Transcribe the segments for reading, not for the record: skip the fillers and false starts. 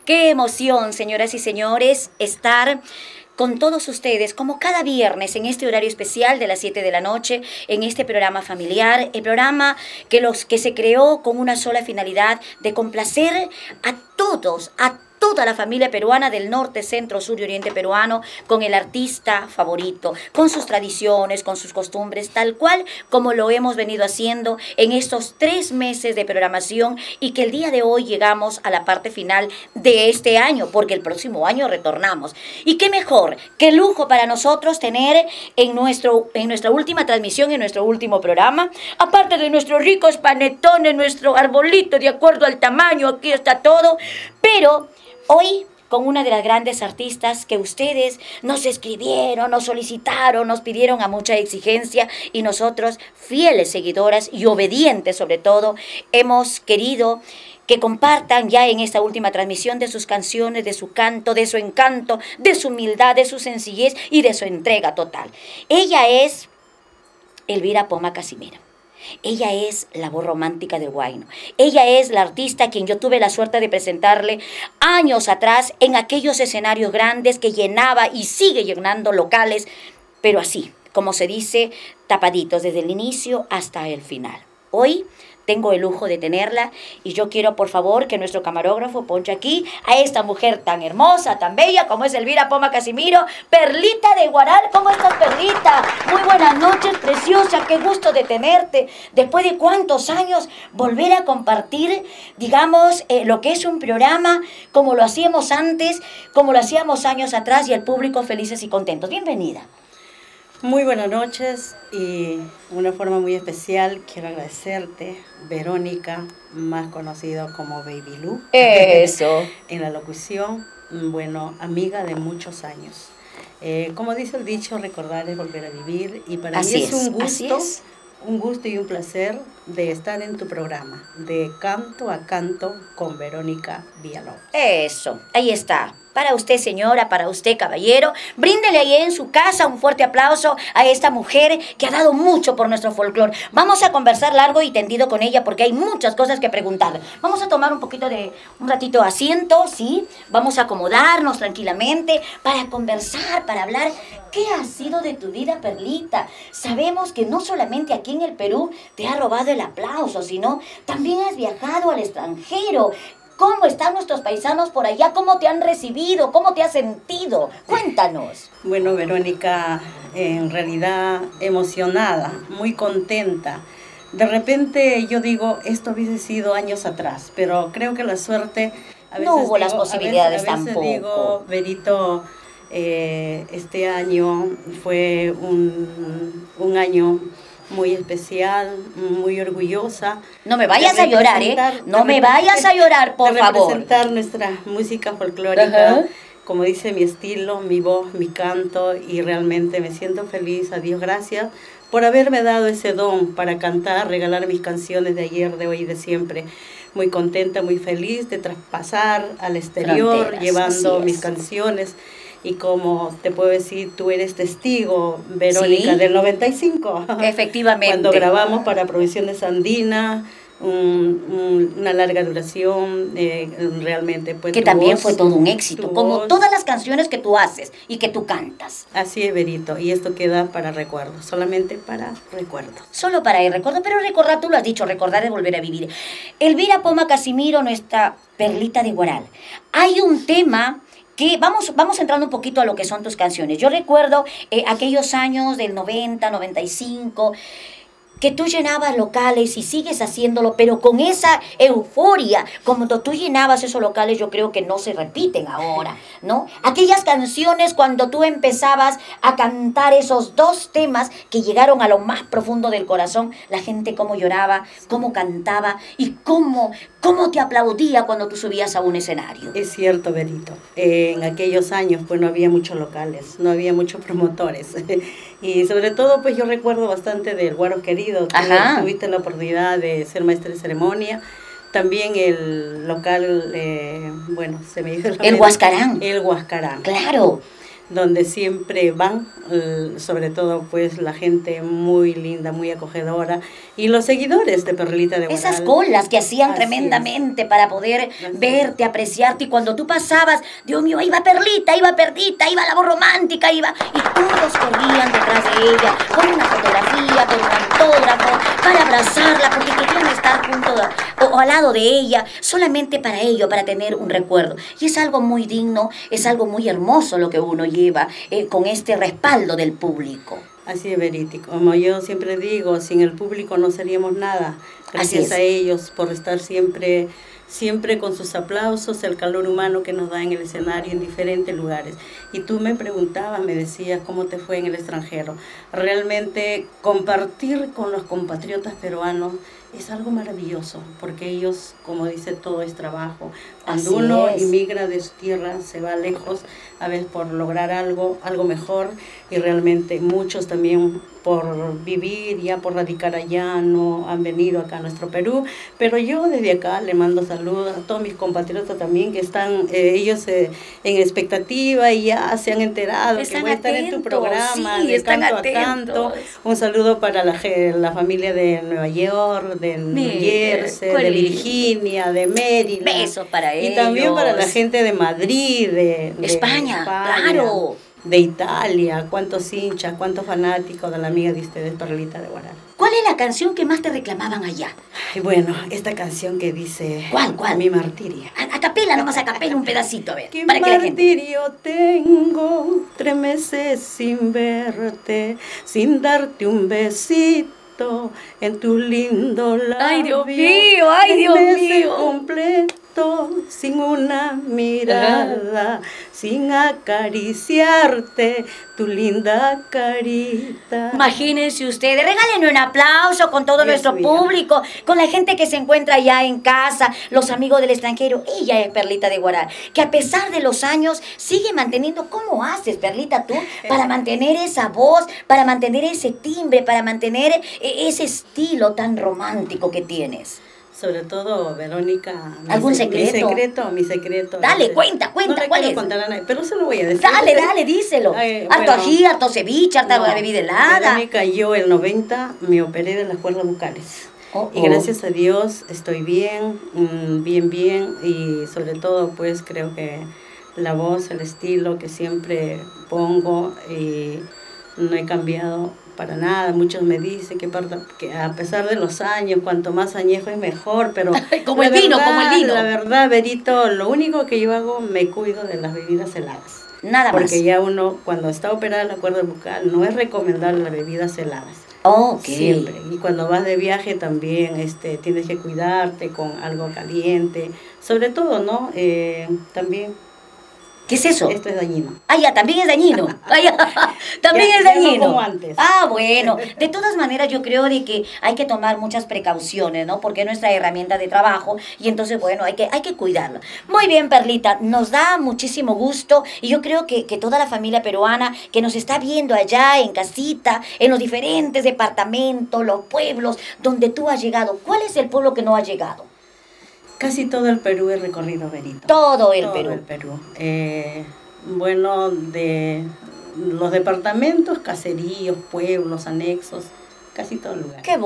Qué emoción, señoras y señores, estar con todos ustedes, como cada viernes, en este horario especial de las 7 de la noche, en este programa familiar, el programa que se creó con una sola finalidad de complacer a todos, a toda la familia peruana del norte, centro, sur y oriente peruano, con el artista favorito, con sus tradiciones, con sus costumbres, tal cual como lo hemos venido haciendo en estos 3 meses de programación y que el día de hoy llegamos a la parte final de este año, porque el próximo año retornamos. Y qué mejor, qué lujo para nosotros tener en nuestra última transmisión, en nuestro último programa, aparte de nuestros ricos panetones, nuestro arbolito de acuerdo al tamaño, aquí está todo, pero hoy, con una de las grandes artistas que ustedes nos escribieron, nos solicitaron, nos pidieron a mucha exigencia y nosotros, fieles seguidoras y obedientes sobre todo, hemos querido que compartan ya en esta última transmisión de sus canciones, de su canto, de su encanto, de su humildad, de su sencillez y de su entrega total. Ella es Elvira Poma Casimiro. Ella es la voz romántica del Huayno. Ella es la artista a quien yo tuve la suerte de presentarle años atrás en aquellos escenarios grandes que llenaba y sigue llenando locales, pero así, como se dice, tapaditos desde el inicio hasta el final. Hoy tengo el lujo de tenerla y yo quiero, por favor, que nuestro camarógrafo ponche aquí a esta mujer tan hermosa, tan bella como es Elvira Poma Casimiro, Perlita de Guaral. ¿Cómo estás, Perlita? Muy buenas noches, preciosa, qué gusto de tenerte. Después de cuántos años volver a compartir, digamos, lo que es un programa como lo hacíamos antes, como lo hacíamos años atrás y el público felices y contentos. Bienvenida. Muy buenas noches y de una forma muy especial quiero agradecerte, Verónica, más conocido como Baby Lu. Eso. En la locución, bueno, amiga de muchos años. Como dice el dicho, recordar es volver a vivir y para mí es un gusto y un placer de estar en tu programa, de Canto a Canto con Verónica Villalobos. Eso, ahí está. Para usted, señora, para usted, caballero, bríndele ahí en su casa un fuerte aplauso a esta mujer que ha dado mucho por nuestro folclore. Vamos a conversar largo y tendido con ella porque hay muchas cosas que preguntarle. Vamos a tomar un ratito de asiento, ¿sí? Vamos a acomodarnos tranquilamente para conversar, para hablar. ¿Qué ha sido de tu vida, Perlita? Sabemos que no solamente aquí en el Perú te ha robado el aplauso, sino también has viajado al extranjero. ¿Cómo están nuestros paisanos por allá? ¿Cómo te han recibido? ¿Cómo te has sentido? Cuéntanos. Bueno, Verónica, en realidad emocionada, muy contenta. De repente yo digo, esto hubiese sido años atrás, pero creo que la suerte... No hubo las posibilidades tampoco. Digo, Verito, este año fue un año muy especial, muy orgullosa. No me vayas a llorar, No me vayas a llorar, por favor. Representar nuestra música folclórica, como dice mi estilo, mi voz, mi canto, y realmente me siento feliz. A Dios gracias por haberme dado ese don para cantar, regalar mis canciones de ayer, de hoy y de siempre. Muy contenta, muy feliz de traspasar al exterior, fronteras, llevando mis canciones. Y como te puedo decir, tú eres testigo, Verónica, del 95. Efectivamente. Cuando grabamos para Provisiones Andinas, una larga duración, realmente. Pues, que también fue todo un éxito, como todas las canciones que tú haces y que tú cantas. Así es, Verito, y esto queda para recuerdo, solamente para recuerdo. Solo para el recuerdo, pero recordar, tú lo has dicho, recordar es volver a vivir. Elvira Poma Casimiro, nuestra Perlita de Guaral. Hay un tema que vamos entrando un poquito a lo que son tus canciones. Yo recuerdo aquellos años del 90, 95, que tú llenabas locales y sigues haciéndolo, pero con esa euforia, como tú llenabas esos locales, yo creo que no se repiten ahora, ¿no? Aquellas canciones cuando tú empezabas a cantar esos 2 temas que llegaron a lo más profundo del corazón, la gente cómo lloraba, cómo cantaba y cómo te aplaudía cuando tú subías a un escenario. Es cierto, Berito. En aquellos años pues no había muchos locales, no había muchos promotores. Y sobre todo pues yo recuerdo bastante del Guaro Querido. Tuviste la oportunidad de ser maestra de ceremonia. También el local, bueno, se me dijo el Huascarán. El Huascarán. Claro. donde siempre van, sobre todo pues la gente muy linda, muy acogedora, y los seguidores de Perlita de Guaral. Esas colas que hacían tremendamente para poder verte, apreciarte, y cuando tú pasabas, Dios mío, ahí va Perlita, iba la voz romántica, y todos corrían detrás de ella, con una fotografía, con un autógrafo, para abrazarla, porque querían estar junto o al lado de ella, solamente para ello, para tener un recuerdo. Y es algo muy digno, es algo muy hermoso lo que uno lleva con este respaldo del público. Así es, Verity. Como yo siempre digo, sin el público no seríamos nada. Gracias a ellos por estar siempre con sus aplausos, el calor humano que nos da en el escenario en diferentes lugares. Y tú me preguntabas, me decías cómo te fue en el extranjero. Realmente compartir con los compatriotas peruanos es algo maravilloso, porque ellos, como dice, todo es trabajo. Cuando uno inmigra de su tierra, se va lejos, a veces por lograr algo mejor, y realmente muchos también por vivir, ya por radicar allá, no han venido acá a nuestro Perú. Pero yo desde acá le mando saludos a todos mis compatriotas también, que están ellos en expectativa y ya se han enterado que voy a estar en tu programa, de Canto a Canto. Un saludo para la familia de Nueva York, de New Jersey, de Virginia, de Maryland. Besos para ellos. Y también para la gente de Madrid, de España, claro. De Italia, cuántos hinchas, cuántos fanáticos de la amiga de ustedes, Perlita de Guaral. ¿Cuál es la canción que más te reclamaban allá? Ay, bueno, esta canción que dice... ¿Cuál? Mi martirio. A capela, nomás a capela un pedacito, a ver. ¿Qué para martirio tengo, 3 meses sin verte, sin darte un besito en tu lindo labio? ¡Ay, Dios mío! ¡Ay, Dios mío! Completo, sin una mirada, sin acariciarte tu linda carita. Imagínense ustedes, regálenme un aplauso con todo nuestro público, con la gente que se encuentra allá en casa, los amigos del extranjero. Ella es Perlita de Guaral, que a pesar de los años sigue manteniendo. ¿Cómo haces, Perlita, tú, para mantener esa voz, para mantener ese timbre, para mantener ese estilo tan romántico que tienes? Sobre todo, Verónica, ¿algún secreto? Mi secreto. Dale, cuenta, no ¿cuál es? Contar a nadie, pero se lo voy a decir. Dale, díselo. Harto ají, harto ceviche, harta bebida helada. Verónica, yo el 90 me operé de las cuerdas vocales. Y gracias a Dios estoy bien, bien, y sobre todo, pues, creo que la voz, el estilo que siempre pongo, no he cambiado para nada. Muchos me dicen que a pesar de los años, cuanto más añejo es mejor, pero como el vino. La verdad, Verito, lo único que yo hago, me cuido de las bebidas heladas. Nada más. Porque ya uno, cuando está operada la cuerda bucal, no es recomendable las bebidas heladas. Siempre. Y cuando vas de viaje también tienes que cuidarte con algo caliente. Sobre todo, ¿no? También... ¿Qué es eso? Esto es dañino. Ah, ya, también es dañino. También es dañino. No como antes. Ah, bueno. De todas maneras, yo creo de que hay que tomar muchas precauciones, ¿no? Porque es nuestra herramienta de trabajo y entonces, bueno, hay que cuidarlo. Muy bien, Perlita, nos da muchísimo gusto y yo creo que toda la familia peruana que nos está viendo allá en casita, en los diferentes departamentos, los pueblos donde tú has llegado. ¿Cuál es el pueblo que no ha llegado? Casi todo el Perú he recorrido, Verito. Todo el Perú. Bueno, de los departamentos, caseríos, pueblos, anexos, casi todo el lugar. Qué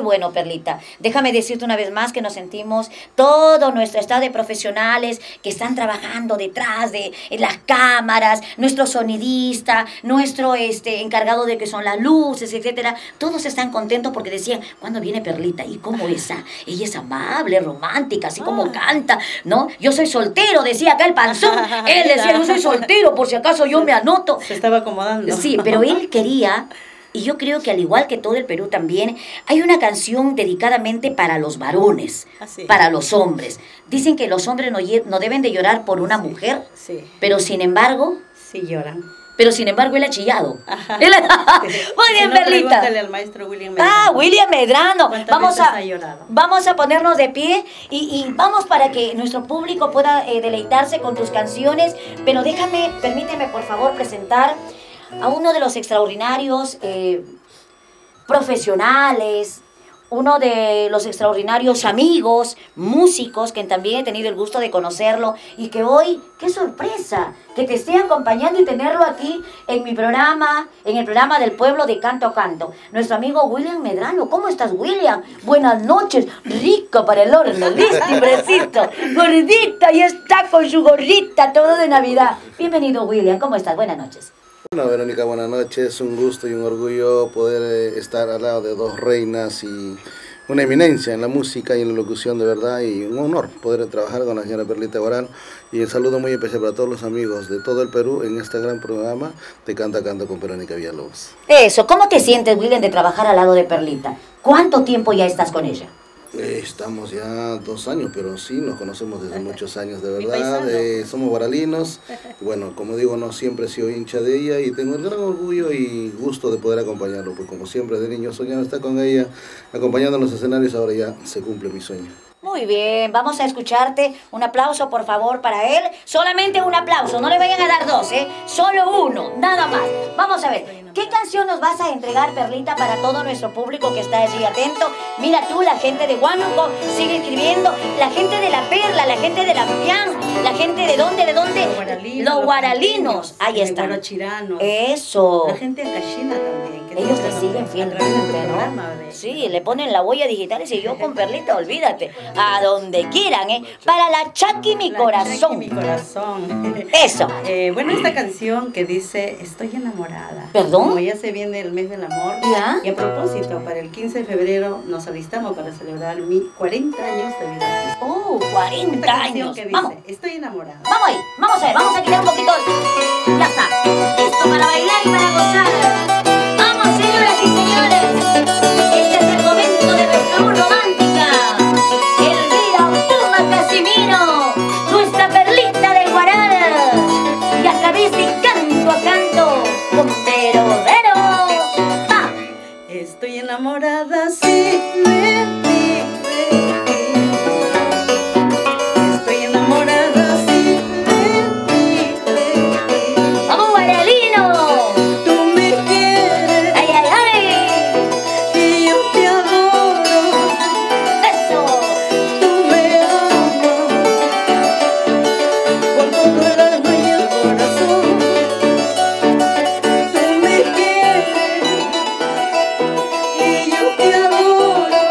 bueno, Perlita. Déjame decirte una vez más que nos sentimos todo nuestro estado de profesionales que están trabajando detrás de las cámaras, nuestro sonidista, nuestro encargado de que son las luces, etcétera. Todos están contentos porque decían, ¿cuándo viene Perlita? ¿Y cómo es? Ella es amable, romántica, así como canta, ¿no? Yo soy soltero, decía acá el panzón. Él decía, yo soy soltero, por si acaso yo me anoto. Se estaba acomodando. Sí, pero él quería... Y yo creo que al igual que todo el Perú también, hay una canción dedicadamente para los varones, para los hombres. Dicen que los hombres no deben de llorar por una mujer, pero sin embargo... Sí lloran. Pero sin embargo él ha chillado. Ajá. Muy bien, Perlita. Pregúntale al maestro William Medrano. William Medrano. Vamos a ponernos de pie y vamos para que nuestro público pueda deleitarse con tus canciones. Pero permíteme por favor presentar a uno de los extraordinarios profesionales, uno de los extraordinarios amigos, músicos, que también he tenido el gusto de conocerlo y que hoy, qué sorpresa, que te esté acompañando y tenerlo aquí en mi programa, en el programa del pueblo de Canto a Canto. Nuestro amigo William Medrano. ¿Cómo estás, William? Buenas noches. Rico para el horno, listo y fresito. Gordita y está con su gorrita, todo de Navidad. Bienvenido, William. ¿Cómo estás? Buenas noches. Bueno, Verónica, buenas noches. Un gusto y un orgullo poder estar al lado de dos reinas y una eminencia en la música y en la locución, de verdad, y un honor poder trabajar con la señora Perlita Guarán. Y un saludo muy especial para todos los amigos de todo el Perú en este gran programa de Canta a Canto con Verónica Villalobos. Eso, ¿cómo te sientes, William, de trabajar al lado de Perlita? ¿Cuánto tiempo ya estás con ella? Estamos ya 2 años, pero sí, nos conocemos desde muchos años, de verdad. Somos guaralinos. Bueno, como digo, no siempre he sido hincha de ella y tengo el gran orgullo y gusto de poder acompañarlo. Pues como siempre, de niño soñaba estar con ella, acompañando en los escenarios, ahora ya se cumple mi sueño. Muy bien, vamos a escucharte. Un aplauso, por favor, para él. Solamente un aplauso, no le vayan a dar 2, ¿eh? Solo uno, nada más. Vamos a ver, ¿qué canción nos vas a entregar, Perlita, para todo nuestro público que está allí atento? Mira tú, la gente de Huánuco sigue escribiendo, la gente de La Perla, la gente de La Pian, la gente de dónde, los guaralinos. Ahí están. Guarochiranos. Eso. La gente de Cachina también. Que Ellos te siguen fielmente, programa, ¿no? Sí, le ponen la huella digital y yo con Perlita, olvídate. A donde quieran, ¿eh? Para la Chaki mi corazón. Chaki mi corazón. Eso. Bueno, esta canción que dice Estoy enamorada. ¿Perdón? Como ya se viene el mes del amor. ¿Ya? Y a propósito, para el 15 de febrero nos alistamos para celebrar mi 40 años de vida. Oh, 40 Esta canción años. que dice, Vamos. Estoy enamorada. Vamos ahí, vamos a ver, vamos a quitar un poquito. Ya está. Listo para bailar y para gozar. Vamos, señoras y señores. Este es el momento de nuestra voz romántica. Elvira Otuma Casimiro, nuestra Perlita del Guaral. Y a través de Canto a Canto con Vero. ¡Va! Estoy enamorada, sí, de ti. Estoy enamorada, sí, de ti. ¡Vamos, guaralino! Tú me quieres ¡Ay, ay, ay! y yo te adoro. ¡Eso! Tú me amas con todo el alma y el corazón. Tú me quieres y yo te adoro.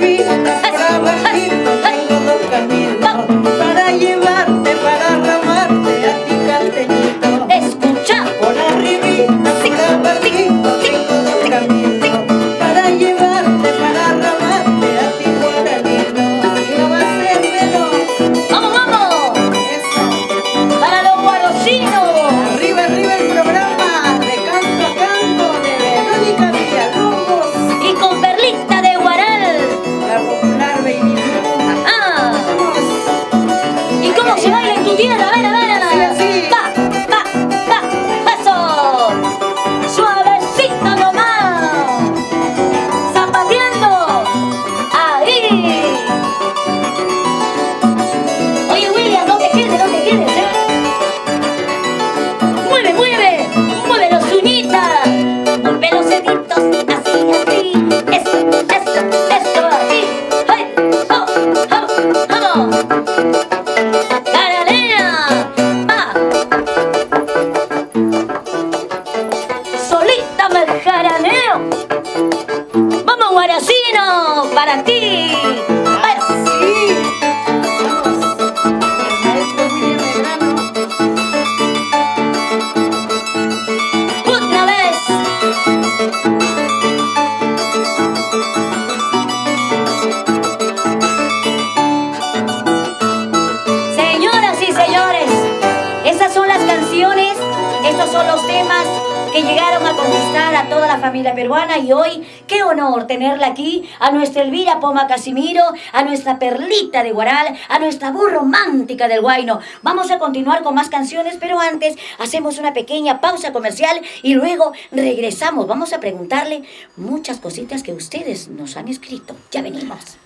arribita, por abajito, tengo dos caminos, para llevarte, para ramarte a ti canteñito. Escucha. Por arribita, por abajito, tengo dos caminos, para llevarte, para ramarte a ti guaranito. Y no va a ser menos. ¡Vamos, vamos! Eso. Para los guarosinos. Arriba, arriba el programa de canto a canto de Verónica Villalobos, Y con Perlita de Guaral. la popular Baby Blue. Ah. Vamos. ¿Y cómo se baila en tu tierra? A ver, a ver. Así, así. Pa, pa, pa. Eso. Suavecito nomás. Zapateando. Ahí. Oye, William, no te quedes, ¿eh? Mueve, mueve. Mueve los uñitas. Mueve los deditos. Así, así. Eso, así. ¡Ay! ¡Oh! ¡Oh! ¡Vamos! ¡Caralea! ¡Ah! Solita me jaraneo. ¡Vamos, guaracino! ¡Para ti! ¡Ay! Sí. Vamos. El maestro William Medrano. ¡Otra vez! Señoras y señores, esas son las canciones, estos son los temas que llegaron a conquistar a toda la familia peruana y hoy, qué honor tenerla aquí, a nuestra Elvira Poma Casimiro, a nuestra Perlita de Guaral, a nuestra voz romántica del Huayno. Vamos a continuar con más canciones, pero antes hacemos una pequeña pausa comercial y luego regresamos. Vamos a preguntarle muchas cositas que ustedes nos han escrito. Ya venimos.